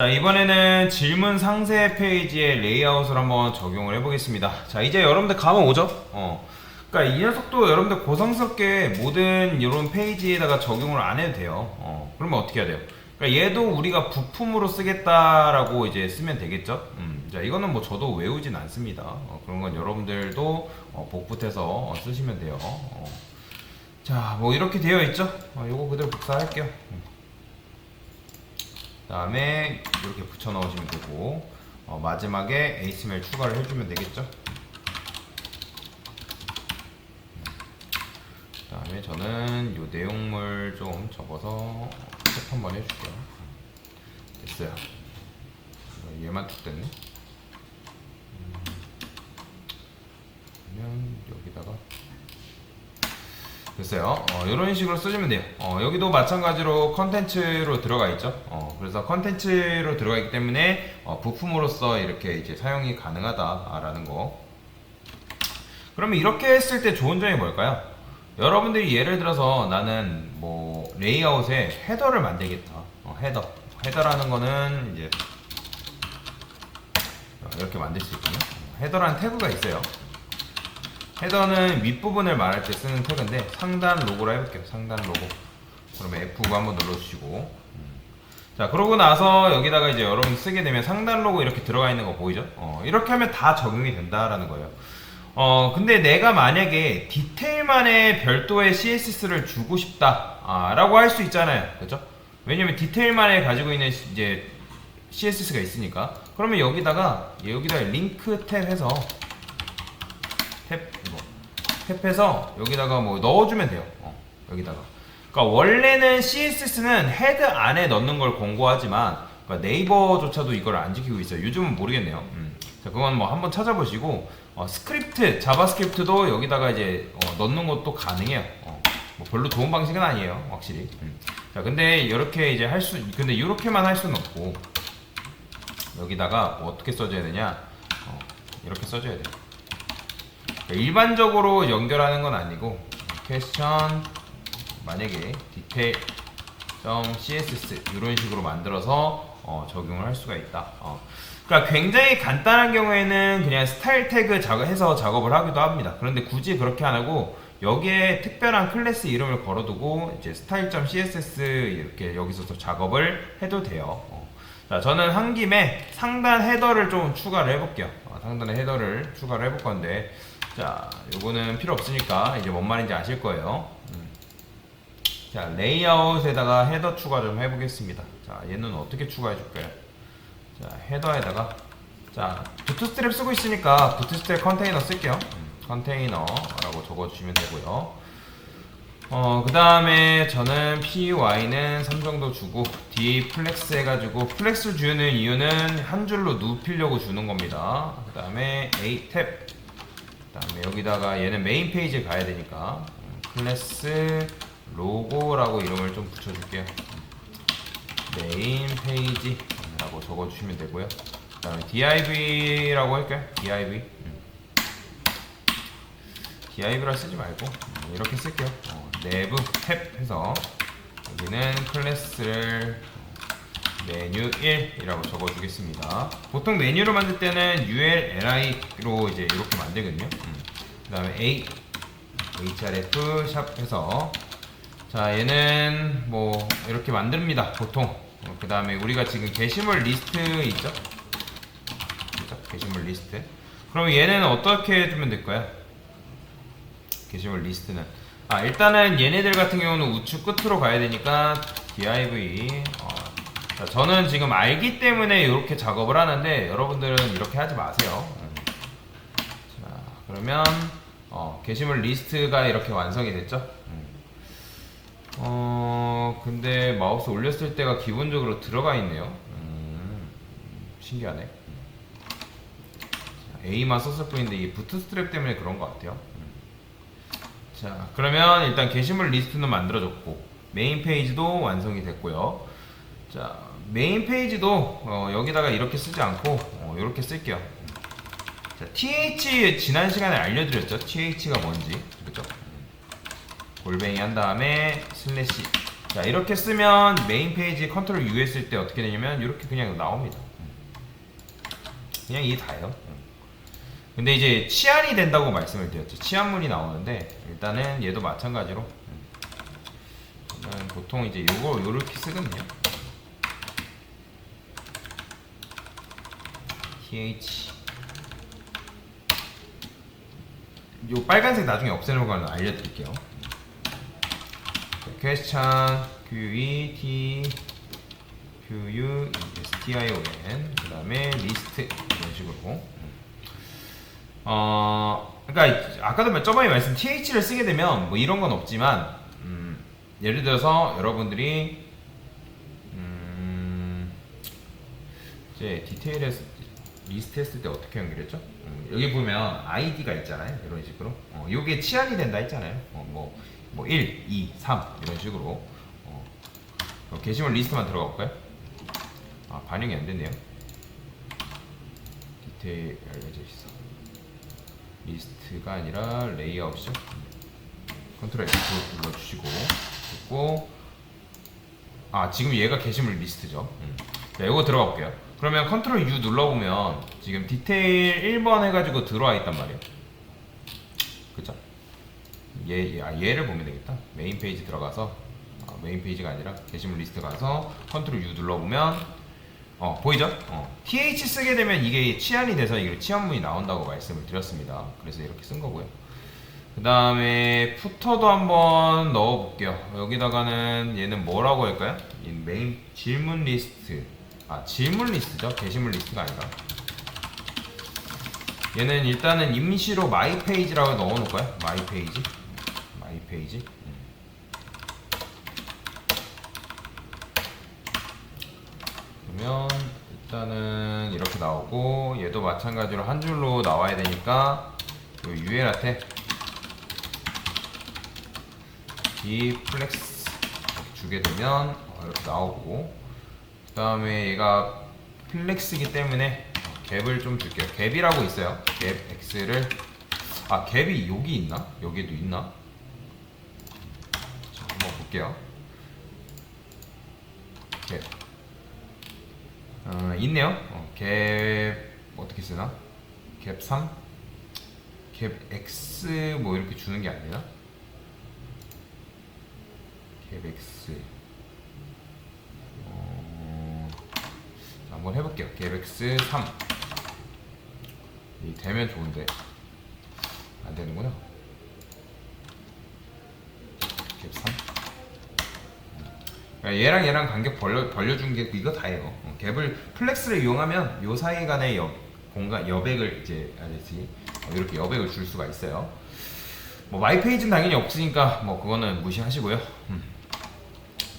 자, 이번에는 질문 상세 페이지의 레이아웃을 한번 적용을 해보겠습니다. 자, 이제 여러분들 감은 오죠? 그러니까 이 녀석도 여러분들 고상스럽게 모든 이런 페이지에다가 적용을 안 해도 돼요. 그러면 어떻게 해야 돼요? 그러니까 얘도 우리가 부품으로 쓰겠다라고 이제 쓰면 되겠죠? 자, 이거는 뭐 저도 외우진 않습니다. 그런 건 여러분들도 복붙해서 쓰시면 돼요. 자, 뭐 이렇게 되어 있죠? 요거 그대로 복사할게요. 그 다음에 이렇게 붙여 넣으시면 되고, 마지막에 ASMR 추가를 해주면 되겠죠. 그 다음에 저는 이 내용물 좀 적어서 탭 한번 해줄게요. 됐어요. 얘만 툭 됐네. 그러면 여기다가 됐어요. 이런 식으로 쓰시면 돼요. 여기도 마찬가지로 컨텐츠로 들어가 있죠. 그래서 컨텐츠로 들어가 있기 때문에 부품으로서 이렇게 이제 사용이 가능하다라는 거. 그러면 이렇게 했을 때 좋은 점이 뭘까요? 여러분들이 예를 들어서 나는 뭐 레이아웃에 헤더를 만들겠다. 헤더라는 거는 이제 이렇게 만들 수 있거든요. 헤더라는 태그가 있어요. 헤더는 윗부분을 말할 때 쓰는 태그인데 상단 로고로 해볼게요. 상단 로고. 그러면 F9 한번 눌러주시고, 자, 그러고 나서 여기다가 이제 여러분 쓰게 되면 상단 로고 이렇게 들어가 있는 거 보이죠? 이렇게 하면 다 적용이 된다라는 거예요. 근데 내가 만약에 디테일만의 별도의 CSS를 주고 싶다 라고 할 수 있잖아요. 그죠? 왜냐면 디테일만에 가지고 있는 이제 CSS가 있으니까. 그러면 여기다가 링크 탭 해서 탭해서 여기다가 뭐 넣어주면 돼요. 여기다가. 그러니까 원래는 CSS는 헤드 안에 넣는 걸 권고하지만, 그러니까 네이버조차도 이걸 안 지키고 있어요. 요즘은 모르겠네요. 자, 그건 뭐 한번 찾아보시고, 스크립트, 자바스크립트도 여기다가 이제 넣는 것도 가능해요. 뭐 별로 좋은 방식은 아니에요, 확실히. 자, 근데 이렇게 이제 근데 이렇게만 할 수는 없고, 여기다가 뭐 어떻게 써줘야 되냐? 이렇게 써줘야 돼요. 일반적으로 연결하는 건 아니고 퀘스천 만약에 detail.css 이런 식으로 만들어서 적용을 할 수가 있다. 그러니까 굉장히 간단한 경우에는 그냥 스타일 태그 해서 작업을 하기도 합니다. 그런데 굳이 그렇게 안 하고 여기에 특별한 클래스 이름을 걸어두고 이제 style.css 이렇게 여기서 또 작업을 해도 돼요. 자, 저는 한 김에 상단 헤더를 좀 추가를 해볼게요. 상단에 헤더를 추가를 해볼 건데, 자, 요거는 필요 없으니까 이제 뭔 말인지 아실 거예요. 자, 레이아웃에다가 헤더 추가 좀 해보겠습니다. 자, 얘는 어떻게 추가해 줄까요? 자, 헤더에다가, 자, 부트스트랩 쓰고 있으니까 부트스트랩 컨테이너 쓸게요. 컨테이너라고 적어주시면 되고요. 그 다음에 저는 py는 3 정도 주고 d 플렉스 해가지고, 플렉스 주는 이유는 한 줄로 눕히려고 주는 겁니다. 그 다음에 a 탭, 그 다음에 여기다가 얘는 메인 페이지에 가야 되니까 클래스 로고라고 이름을 좀 붙여줄게요. 메인 페이지라고 적어주시면 되고요. 그 다음에 div라고 할까요? div라 쓰지 말고 이렇게 쓸게요. 내부 탭 해서 여기는 클래스를 메뉴 1이라고 적어주겠습니다. 보통 메뉴를 만들 때는 ulli로 이제 이렇게 만들거든요. 그 다음에 a href 샵 해서, 자, 얘는 뭐 이렇게 만듭니다, 보통. 그 다음에 우리가 지금 게시물 리스트 있죠? 그렇죠? 게시물 리스트. 그럼 얘는 어떻게 해주면 될까요? 게시물 리스트는, 일단은 얘네들 같은 경우는 우측 끝으로 가야 되니까 div. 자, 저는 지금 알기 때문에 이렇게 작업을 하는데 여러분들은 이렇게 하지 마세요. 자, 그러면 게시물 리스트가 이렇게 완성이 됐죠. 근데 마우스 올렸을 때가 기본적으로 들어가 있네요. 신기하네. A만 썼을 뿐인데 이게 부트스트랩 때문에 그런 것 같아요. 자, 그러면 일단 게시물 리스트는 만들어졌고 메인 페이지도 완성이 됐고요. 자, 메인 페이지도 여기다가 이렇게 쓰지 않고 이렇게 쓸게요. 자, th 지난 시간에 알려드렸죠? th가 뭔지. 그죠? 골뱅이 한 다음에 슬래시 자, 이렇게 쓰면 메인 페이지 컨트롤 U 했을 때 어떻게 되냐면 이렇게 그냥 나옵니다. 그냥 이게 다예요. 근데 이제 치안이 된다고 말씀을 드렸죠. 치안문이 나오는데 일단은 얘도 마찬가지로 저는 보통 이제 요렇게 쓰거든요. th 요 빨간색 나중에 없애는 거는 알려드릴게요. question QE T QU STION 그 다음에 list 이런 식으로. 그러니까 아까도 저번에 말씀 TH를 쓰게 되면 뭐 이런 건 없지만 예를 들어서 여러분들이 이제 디테일에서 리스트 했을 때 어떻게 연결했죠? 여기 보면 ID가 있잖아요. 이런 식으로. 요게 치안이 된다 했잖아요. 뭐 1, 2, 3 이런 식으로. 게시물 리스트만 들어가 볼까요? 아, 반영이 안 됐네요. 디테일 알려져 있어. 리스트가 아니라 레이아웃이죠. 컨트롤 F 눌러주시고 됐고, 아 지금 얘가 게시물 리스트죠. 자, 이거 들어가 볼게요. 그러면 컨트롤 U 눌러보면 지금 디테일 1번 해가지고 들어와 있단 말이에요. 그죠? 얘를 보면 되겠다. 메인 페이지 들어가서 메인 페이지가 아니라 게시물 리스트 가서 컨트롤 U 눌러보면 보이죠? TH 쓰게 되면 이게 치안이 돼서 이게 치안문이 나온다고 말씀을 드렸습니다. 그래서 이렇게 쓴 거고요. 그 다음에 푸터도 한번 넣어볼게요. 여기다가는 얘는 뭐라고 할까요? 이 메인 질문 리스트. 질문 리스트죠. 게시물 리스트가 아니라. 얘는 일단은 임시로 마이 페이지라고 넣어놓을까요? 마이 페이지. 마이 페이지. 그러면 일단은 이렇게 나오고 얘도 마찬가지로 한 줄로 나와야 되니까 요 UL한테 dflex 이렇게 주게 되면 이렇게 나오고, 그 다음에 얘가 플렉스이기 때문에 갭을 좀 줄게요. 갭이라고 있어요. 갭 x를 갭이 여기 있나? 여기도 있나? 자, 한번 볼게요. 갭 있네요. 갭 어떻게 쓰나? 갭 3? 갭 x 뭐 이렇게 주는 게 아니나? 갭 x 한번 해볼게요. 갭 x 3 되면 좋은데 안 되는구나. 갭 3 얘랑 얘랑 간격 벌려준 게 이거 다예요. 갭을 플렉스를 이용하면 요 사이 간의 공간 여백을 이제 이렇게 여백을 줄 수가 있어요. 뭐 마이 페이지는 당연히 없으니까 뭐 그거는 무시하시고요.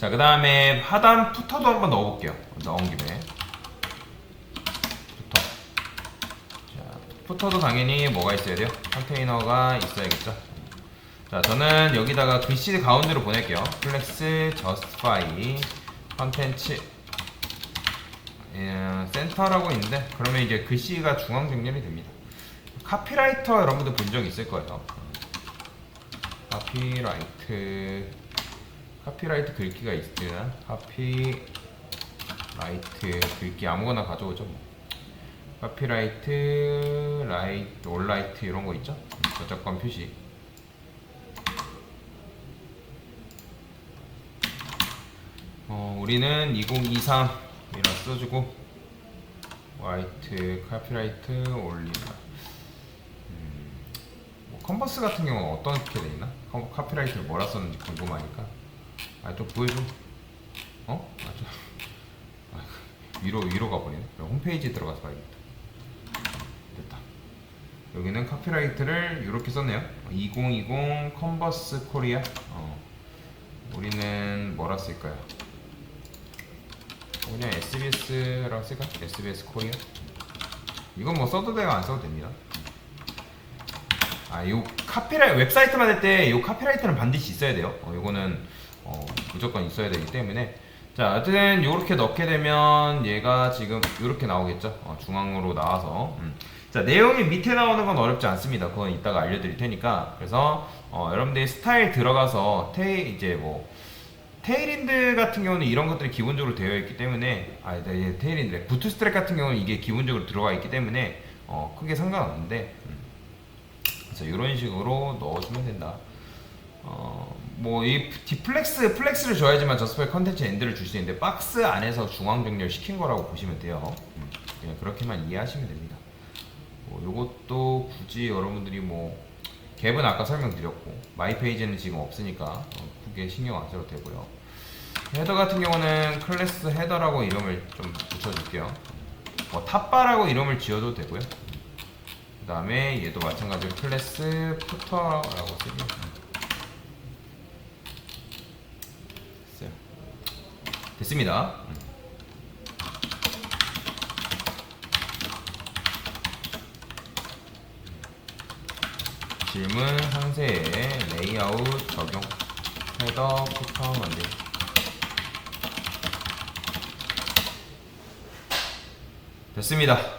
자, 그 다음에 하단 푸터도 한번 넣어볼게요. 넣은 김에 푸터. 자, 푸터도 당연히 뭐가 있어야 돼요? 컨테이너가 있어야겠죠. 자, 저는 여기다가 글씨 가운데로 보낼게요. 플렉스 justify 컨텐츠 센터라고 있는데, 그러면 이제 글씨가 중앙 정렬이 됩니다. 카피라이터 여러분들 본 적 있을 거예요. 카피라이트 글귀가 있으나 카피라이트 글귀 아무거나 가져오죠. 카피라이트 라이트 올라이트 이런 거 있죠. 저작권 표시. 우리는 2023이라 써주고 화이트 카피라이트 올린다. 컨버스 같은 경우는 어떻게 돼 있나? 카피라이트를 뭐라 썼는지 궁금하니까 좀 보여줘. 위로 가버리네. 홈페이지에 들어가서 봐야겠다. 됐다. 여기는 카피라이트를 이렇게 썼네요. 2020 컨버스 코리아. 우리는 뭐라 쓸까요? 그냥 SBS라고 쓸까? SBS 코리아. 이건 뭐 써도 되고 안 써도 됩니다. 요 웹사이트만 할 때 요 카피라이트는 반드시 있어야 돼요. 요거는 무조건 있어야 되기 때문에. 자, 어쨌든 요렇게 넣게 되면 얘가 지금 요렇게 나오겠죠. 중앙으로 나와서. 자, 내용이 밑에 나오는 건 어렵지 않습니다. 그건 이따가 알려드릴 테니까. 그래서 여러분들이 스타일 들어가서 테일인드 같은 경우는 이런 것들이 기본적으로 되어 있기 때문에 테일인드 부트 스트랩 같은 경우는 이게 기본적으로 들어가 있기 때문에 크게 상관없는데 그래서 이런 식으로 넣어주면 된다. 뭐 이 플렉스를 줘야지만 저스펙 컨텐츠 엔드를 줄 수 있는데 박스 안에서 중앙 정렬 시킨 거라고 보시면 돼요. 그냥 그렇게만 이해하시면 됩니다. 요것도 굳이 여러분들이 뭐 갭은 아까 설명드렸고 마이 페이지는 지금 없으니까 크게 신경 안 써도 되고요. 헤더 같은 경우는 클래스 헤더라고 이름을 좀 붙여줄게요. 뭐 탑바라고 이름을 지어도 되고요. 그 다음에 얘도 마찬가지로 클래스 푸터라고 쓰고요. 됐습니다. 질문 상세에 레이아웃 적용 헤더 푸터 만들기. 됐습니다.